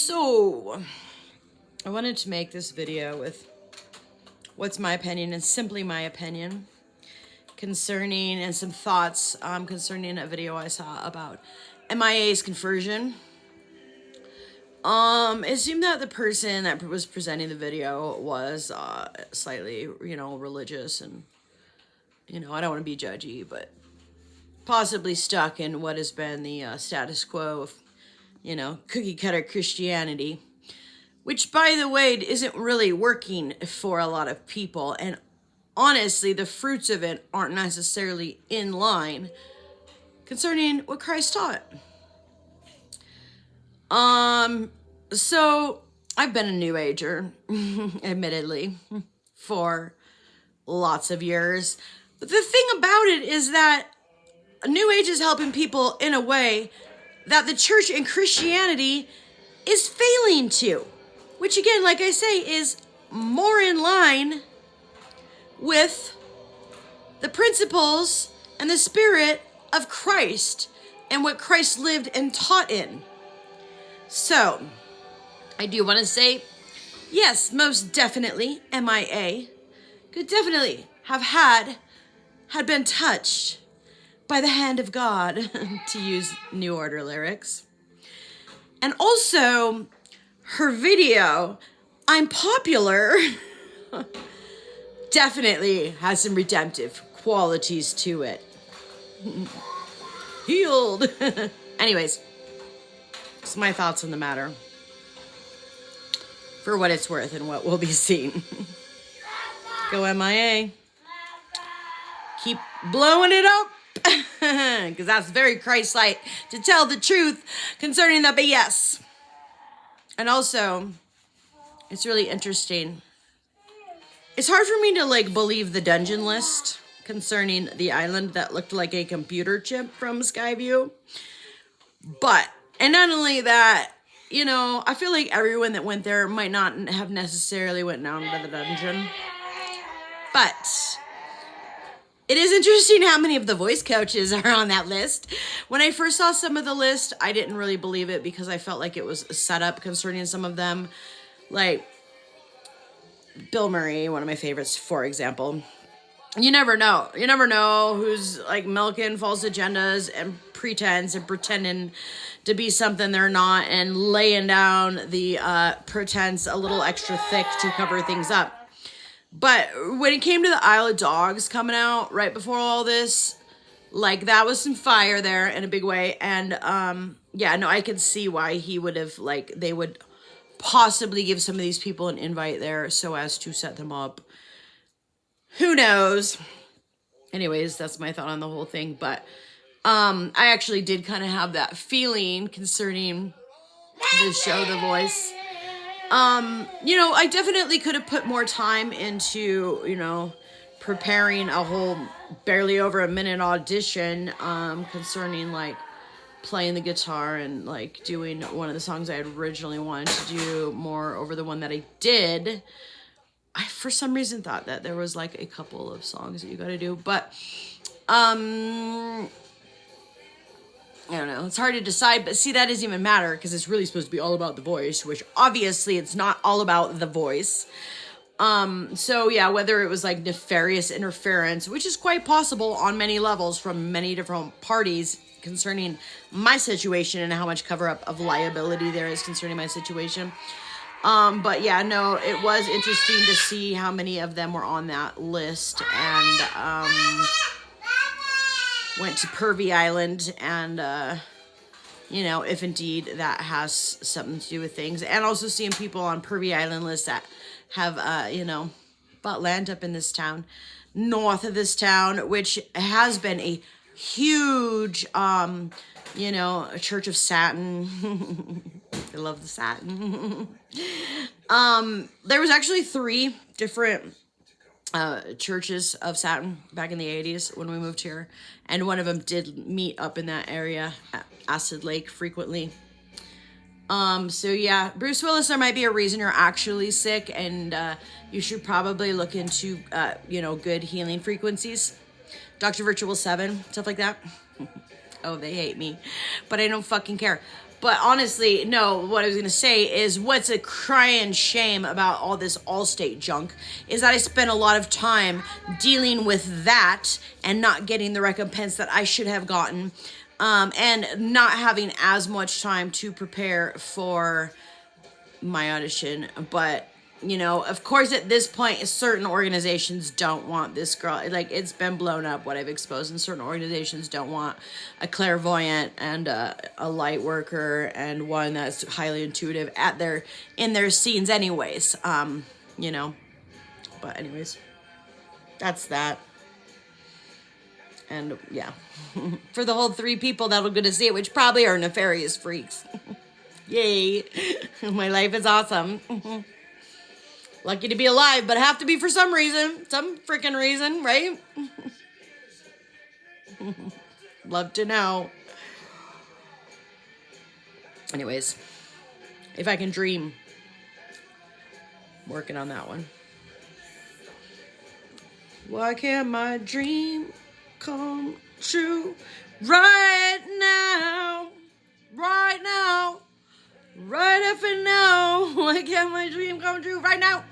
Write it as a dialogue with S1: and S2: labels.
S1: So, I wanted to make this video with what's my opinion and simply my opinion concerning, and some thoughts concerning a video I saw about MIA's conversion. It seemed that the person that was presenting the video was slightly, religious, and, I don't want to be judgy, but possibly stuck in what has been the status quo of, cookie cutter Christianity, which, by the way, isn't really working for a lot of people. And honestly, the fruits of it aren't necessarily in line concerning what Christ taught. So I've been a New Ager, admittedly, for lots of years. But the thing about it is that New Age is helping people in a way that the church and Christianity is failing to. Which, again, like I say, is more in line with the principles and the spirit of Christ and what Christ lived and taught in. So, I do want to say, yes, most definitely, MIA could definitely have had been touched by the hand of God, to use New Order lyrics. And also, her video, I'm Popular, definitely has some redemptive qualities to it. Healed. Anyways, that's my thoughts on the matter, for what it's worth and what will be seen. Go MIA. Keep blowing it up. Because that's very Christ-like to tell the truth concerning the BS. And also, it's really interesting. It's hard for me to believe the dungeon list concerning the island that looked like a computer chip from Skyview. But, and not only that, I feel like everyone that went there might not have necessarily went down to the dungeon. But it is interesting how many of the voice coaches are on that list. When I first saw some of the list, I didn't really believe it because I felt like it was set up concerning some of them. Like Bill Murray, one of my favorites, for example. You never know. You never know who's milking false agendas and pretense and pretending to be something they're not and laying down the pretense a little extra thick to cover things up. But when it came to the Isle of Dogs coming out right before all this, that was some fire there in a big way. And, I could see why he would have, they would possibly give some of these people an invite there so as to set them up. Who knows? Anyways, that's my thought on the whole thing. But, I actually did kind of have that feeling concerning the show, The Voice. I definitely could have put more time into, preparing a whole barely over a minute audition, concerning playing the guitar and doing one of the songs I had originally wanted to do more over the one that I did. I, for some reason, thought that there was a couple of songs that you got to do, but, I don't know. It's hard to decide, but see, that doesn't even matter because it's really supposed to be all about The Voice, which obviously it's not all about The Voice. So yeah, whether it was nefarious interference, which is quite possible on many levels from many different parties concerning my situation and how much cover up of liability there is concerning my situation. But yeah, no, it was interesting to see how many of them were on that list, and, went to Pervy Island, and, if indeed that has something to do with things. And also seeing people on Pervy Island lists that have, bought land up in this town, north of this town, which has been a huge, a Church of Satin. I love the satin. There was actually 3 different churches of Satin back in the 80s when we moved here, and one of them did meet up in that area at Acid Lake frequently. So yeah, Bruce Willis, there might be a reason you're actually sick, and you should probably look into good healing frequencies. Dr. Virtual 7, stuff like that. Oh, they hate me, but I don't fucking care. But honestly, no, what I was going to say is what's a crying shame about all this Allstate junk is that I spent a lot of time dealing with that and not getting the recompense that I should have gotten, and not having as much time to prepare for my audition. But you know, of course, at this point, certain organizations don't want this girl. Like, it's been blown up what I've exposed, and certain organizations don't want a clairvoyant and a light worker and one that's highly intuitive in their scenes, anyways. You know, but anyways, that's that. And yeah, for the whole 3 people that are going to see it, which probably are nefarious freaks. Yay! My life is awesome. Lucky to be alive, but have to be for some reason. Some freaking reason, right? Love to know. Anyways, if I can dream. Working on that one. Why can't my dream come true right now? Right now. Right effing now. Why can't my dream come true right now?